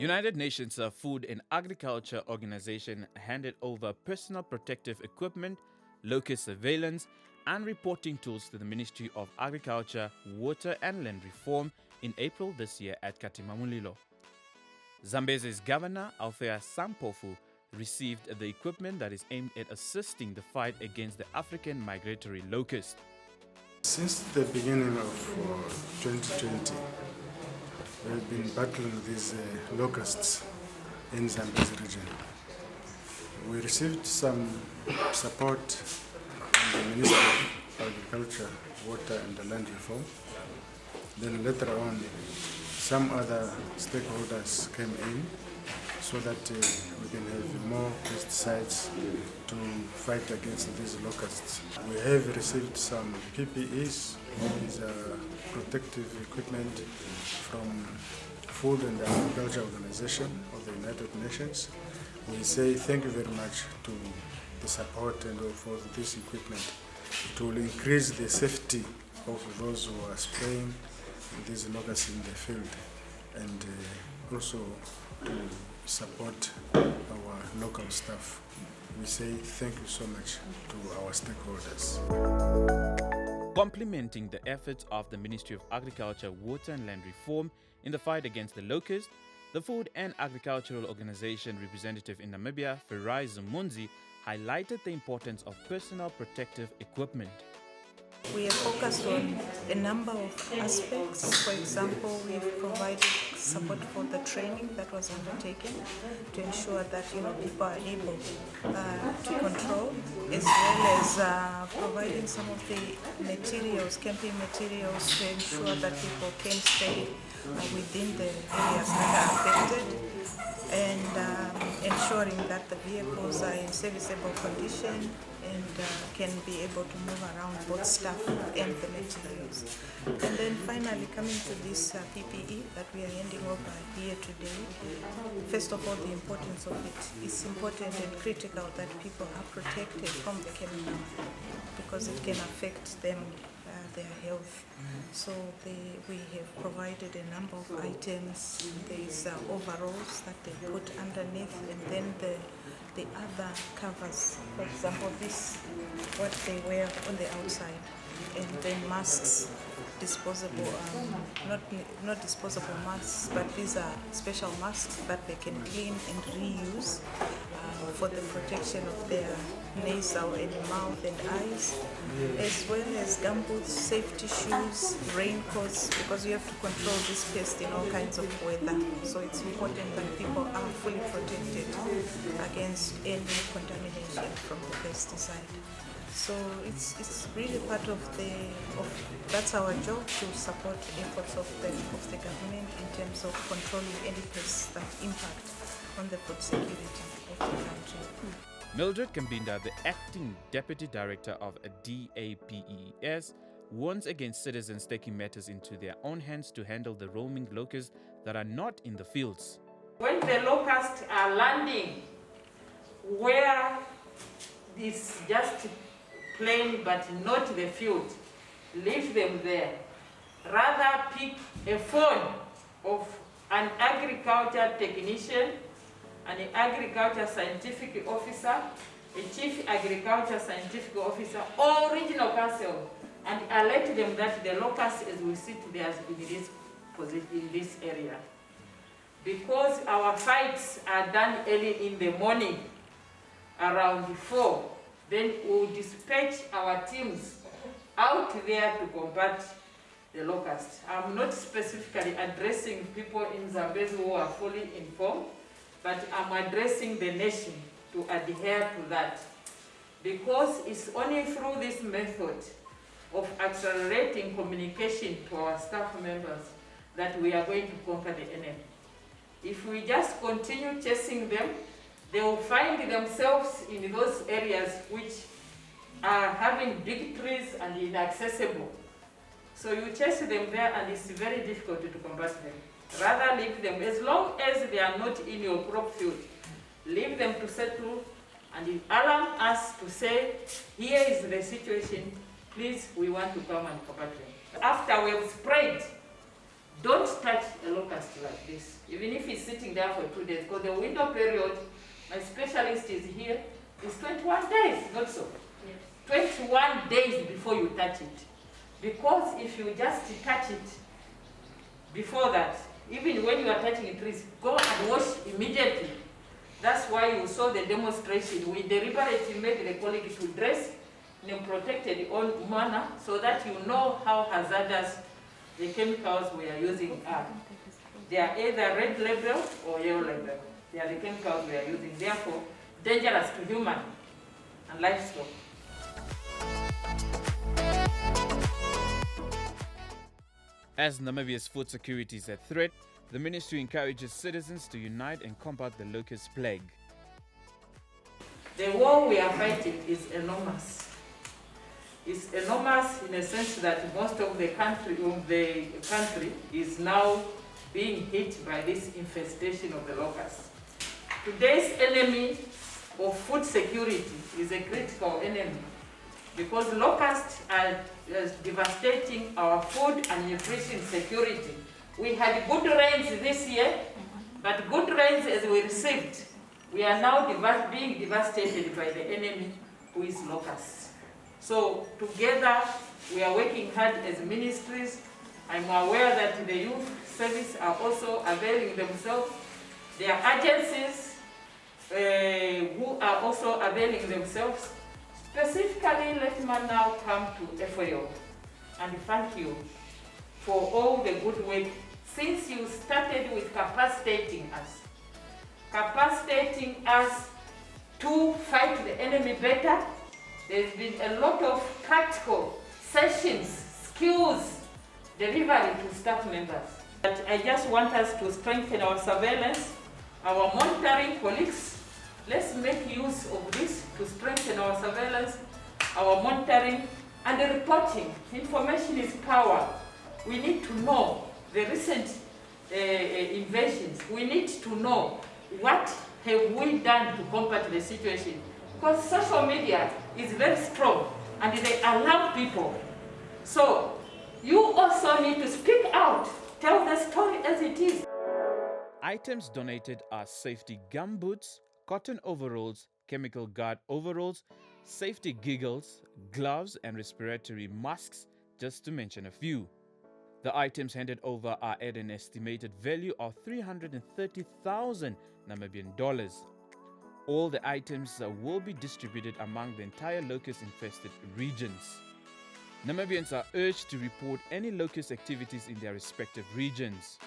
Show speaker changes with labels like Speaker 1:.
Speaker 1: United Nations Food and Agriculture Organization handed over personal protective equipment, locust surveillance, and reporting tools to the Ministry of Agriculture, Water and Land Reform in April this year at Katimamulilo. Zambezi's Governor, Althea Sampofu, received the equipment that is aimed at assisting the fight against the African migratory locust.
Speaker 2: Since the beginning of 2020, we've been battling these locusts in Zambezi Region. We received some support from the Ministry of Agriculture, Water and Land Reform. Then later on, some other stakeholders came in so that we can have more pesticides to fight against these locusts. We have received some PPEs, these are protective equipment from Food and Agriculture Organization of the United Nations. We say thank you very much to the support and for this equipment. It will increase the safety of those who are spraying these locusts in the field, and also to support our local staff. We say thank you so much to our stakeholders.
Speaker 1: Complementing the efforts of the Ministry of Agriculture, Water and Land Reform in the fight against the locust, the Food and Agricultural Organization representative in Namibia, Ferai Zumunzi, highlighted the importance of personal protective equipment.
Speaker 3: We are focused on a number of aspects. For example, we've provided support for the training that was undertaken to ensure that people are able to control, as well as providing some of the materials, camping materials, to ensure that people can stay within the areas that are affected, and ensuring that the vehicles are in serviceable condition and can be able to move around both staff and the materials. And then finally, coming to this PPE that we are handing over here today, first of all, the importance of it. It's important and critical that people are protected from the chemical because it can affect them, their health. So we have provided a number of items. There's overalls that they put underneath, and then the other covers. For example, this, what they wear on the outside, and then masks, disposable, not disposable masks, but these are special masks that they can clean and reuse for the protection of their nasal and mouth and eyes, as well as gumboots, safety shoes, raincoats, because you have to control this pest in all kinds of weather. So it's important that people are fully protected against any contamination from the pesticide. So it's really part of that's our job, to support efforts of the government in terms of controlling any pests that impact on the food security of the country.
Speaker 1: Mildred Kambinda, the acting deputy director of DAPES, warns against citizens taking matters into their own hands to handle the roaming locusts that are not in the fields.
Speaker 4: When the locusts are landing where it's just plain but not the field, leave them there. Rather pick a phone of an agriculture technician, an agriculture scientific officer, a chief agriculture scientific officer, or regional council, and alert them that the locusts as we sit there in this area. Because our fights are done early in the morning, around 4, then we'll dispatch our teams out there to combat the locusts. I'm not specifically addressing people in Zambezi who are fully informed, but I'm addressing the nation to adhere to that. Because it's only through this method of accelerating communication to our staff members that we are going to conquer the enemy. If we just continue chasing them, they will find themselves in those areas which are having big trees and inaccessible. So you chase them there and it's very difficult to combat them. Rather leave them, as long as they are not in your crop field, leave them to settle and alarm us to say, here is the situation, please, we want to come and combat them. After we have sprayed don't touch a locust like this, even if it's sitting there for 2 days, because the window period, my specialist is here, is 21 days, not so. Yes. 21 days before you touch it. Because if you just touch it before that, even when you are touching it, please go and wash immediately. That's why you saw the demonstration. We deliberately made the colleague to dress in a protected manner so that you know how hazardous the chemicals we are using are. They are either red label or yellow label. They are the chemicals we are using, therefore dangerous to human and livestock.
Speaker 1: As Namibia's food security is at threat, the ministry encourages citizens to unite and combat the locust plague.
Speaker 4: The war we are fighting is enormous. It's enormous in the sense that most of the country is now being hit by this infestation of the locusts. Today's enemy of food security is a critical enemy because locusts are devastating our food and nutrition security. We had good rains this year, but good rains as we received, we are now being devastated by the enemy who is locusts. So together we are working hard as ministries. I'm aware that the youth service are also availing themselves. There are agencies who are also availing themselves. Specifically, let me now come to FAO and thank you for all the good work since you started with capacitating us to fight the enemy better. There's been a lot of practical sessions, skills, delivery to staff members. But I just want us to strengthen our surveillance, our monitoring colleagues. Let's make use of this to strengthen our surveillance, our monitoring, and the reporting. Information is power. We need to know the recent invasions. We need to know what have we done to combat the situation. Because social media is very strong and they alarm people. So you also need to speak out, tell the story as it is.
Speaker 1: Items donated are safety gumboots, cotton overalls, chemical guard overalls, safety giggles, gloves and respiratory masks, just to mention a few. The items handed over are at an estimated value of 330,000 Namibian dollars. All the items will be distributed among the entire locust-infested regions. Namibians are urged to report any locust activities in their respective regions.